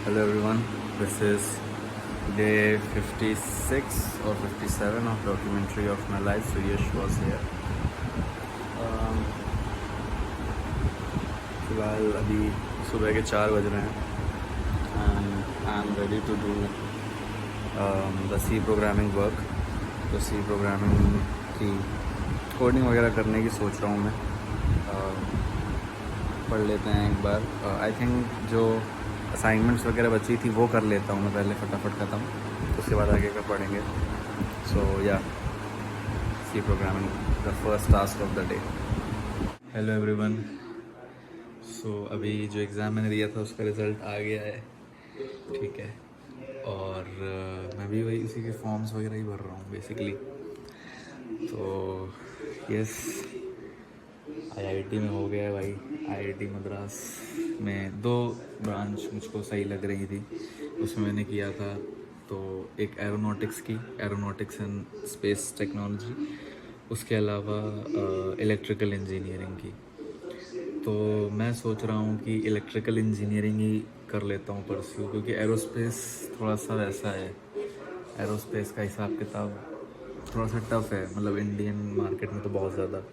Hello everyone, this is day 56 or 57 of documentary of my life. So Yash was here. फिलहाल अभी सुबह के 4 बज रहे हैं and I am ready to do the C programming work. तो C programming की कोडिंग वगैरह करने की सोच रहा हूँ मैं. पढ़ लेते हैं एक बार. आई थिंक जो असाइनमेंट्स वगैरह बची थी वो कर लेता हूँ मैं पहले फटाफट ख़त्म, उसके बाद आगे का पढ़ेंगे. So yeah C programming the first task of the day. Hello everyone. So अभी जो एग्ज़ाम मैंने दिया था उसका रिज़ल्ट आ गया है, ठीक है. और मैं भी वही उसी के फॉर्म्स वगैरह ही भर रहा हूँ बेसिकली. तो यस, आईआईटी में हो गया है भाई. आईआईटी मद्रास में 2 ब्रांच मुझको सही लग रही थी, उसमें मैंने किया था. तो एक एरोनॉटिक्स एंड स्पेस टेक्नोलॉजी, उसके अलावा इलेक्ट्रिकल इंजीनियरिंग की. तो मैं सोच रहा हूँ कि इलेक्ट्रिकल इंजीनियरिंग ही कर लेता हूँ परस्यू, क्योंकि एरोस्पेस थोड़ा सा वैसा है. एरोस्पेस का हिसाब किताब थोड़ा सा टफ है, मतलब इंडियन मार्केट में तो बहुत ज़्यादा.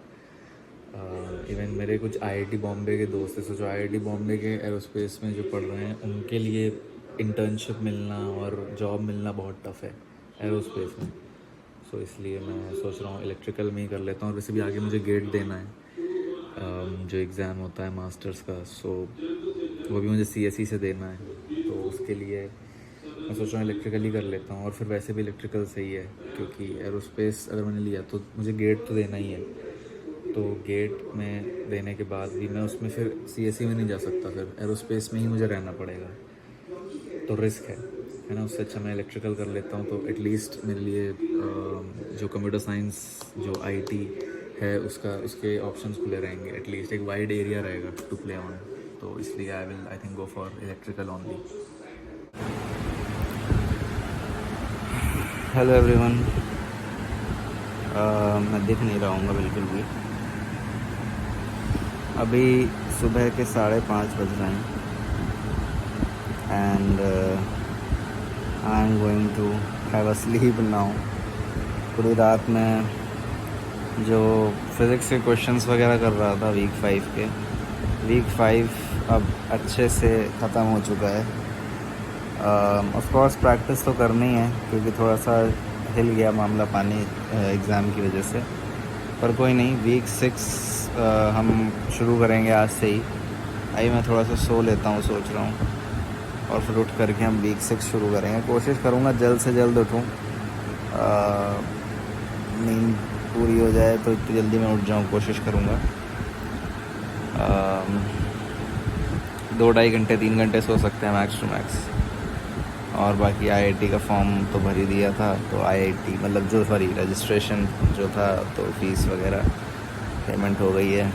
इवन मेरे कुछ आईआईटी बॉम्बे के दोस्त हैं, सोचो आईआईटी बॉम्बे के एरोस्पेस में जो पढ़ रहे हैं उनके लिए इंटर्नशिप मिलना और जॉब मिलना बहुत टफ है एरोस्पेस में. सो इसलिए मैं सोच रहा हूँ इलेक्ट्रिकल में ही कर लेता हूँ. और वैसे भी आगे मुझे गेट देना है, जो एग्ज़ाम होता है मास्टर्स का. सो वो भी मुझे सीएसई से देना है, तो उसके लिए मैं सोच रहा हूँ इलेक्ट्रिकल ही कर लेता हूँ. और फिर वैसे भी इलेक्ट्रिकल सही है, क्योंकि एरोस्पेस अगर मैंने लिया तो मुझे गेट तो देना ही है. तो गेट में देने के बाद भी मैं उसमें फिर सीएसई में नहीं जा सकता, फिर एरोस्पेस में ही मुझे रहना पड़ेगा. तो रिस्क है ना. उससे अच्छा मैं इलेक्ट्रिकल कर लेता हूँ, तो एटलीस्ट मेरे लिए जो कंप्यूटर साइंस जो आईटी है उसके ऑप्शंस खुले रहेंगे. एटलीस्ट एक वाइड एरिया रहेगा टू प्ले ऑन. तो इसलिए I think go for electrical only. Hello everyone. मैं दिख नहीं रहा हूँ बिल्कुल भी. अभी सुबह के 5:30 बज रहे हैं and I am going to have a sleep now. पूरी रात में जो फिज़िक्स के क्वेश्चंस वगैरह कर रहा था वीक 5 अब अच्छे से ख़त्म हो चुका है. ऑफ कोर्स प्रैक्टिस तो करनी है, क्योंकि थोड़ा सा हिल गया मामला पानी एग्ज़ाम की वजह से. पर कोई नहीं, वीक 6 हम शुरू करेंगे आज से ही. मैं थोड़ा सा सो लेता हूँ सोच रहा हूँ, और फिर उठ करके हम वीक 6 शुरू करेंगे. कोशिश करूँगा जल्द से जल्द उठूँ, नींद पूरी हो जाए तो इतनी जल्दी मैं उठ जाऊँ, कोशिश करूँगा. 2-2.5 घंटे 3 घंटे सो सकते हैं मैक्स टू मैक्स. और बाकी आईआईटी का फॉर्म तो भर ही दिया था, तो आईआईटी मतलब जो रजिस्ट्रेशन जो था, तो फीस वगैरह पेमेंट हो गई है.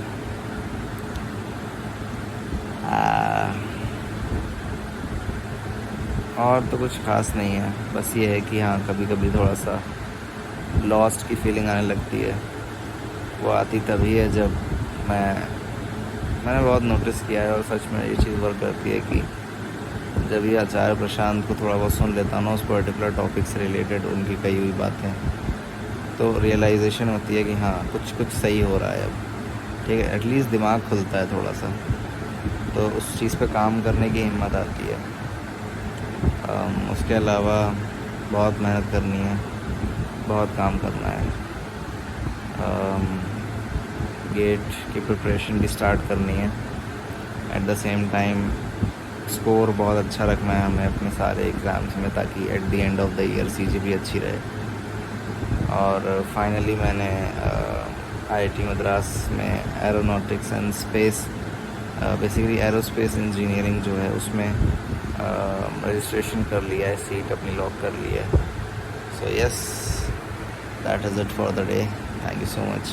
और तो कुछ खास नहीं है, बस ये है कि हाँ कभी कभी थोड़ा सा लॉस्ट की फीलिंग आने लगती है. वो आती तभी है जब मैंने बहुत नोटिस किया है, और सच में ये चीज़ वर्क करती है कि जब ये आचार्य प्रशांत को थोड़ा बहुत सुन लेता हूँ ना, उस पर्टिकुलर टॉपिक से रिलेटेड उनकी कही हुई बातें, तो रियलाइजेशन होती है कि हाँ कुछ सही हो रहा है अब, ठीक है. एटलीस्ट दिमाग खुलता है थोड़ा सा, तो उस चीज़ पे काम करने की हिम्मत आती है. उसके अलावा बहुत मेहनत करनी है, बहुत काम करना है. गेट की प्रिपरेशन भी स्टार्ट करनी है. At the same time score बहुत अच्छा रखना है हमें अपने सारे एग्ज़ाम्स में, ताकि at the end of the year CGP अच्छी रहे. और फाइनली मैंने आईआईटी मद्रास में aeronautics and space, basically aerospace engineering जो है उसमें रजिस्ट्रेशन कर लिया है, सीट अपनी लॉक कर ली है. So yes, that is it for the day. Thank you so much.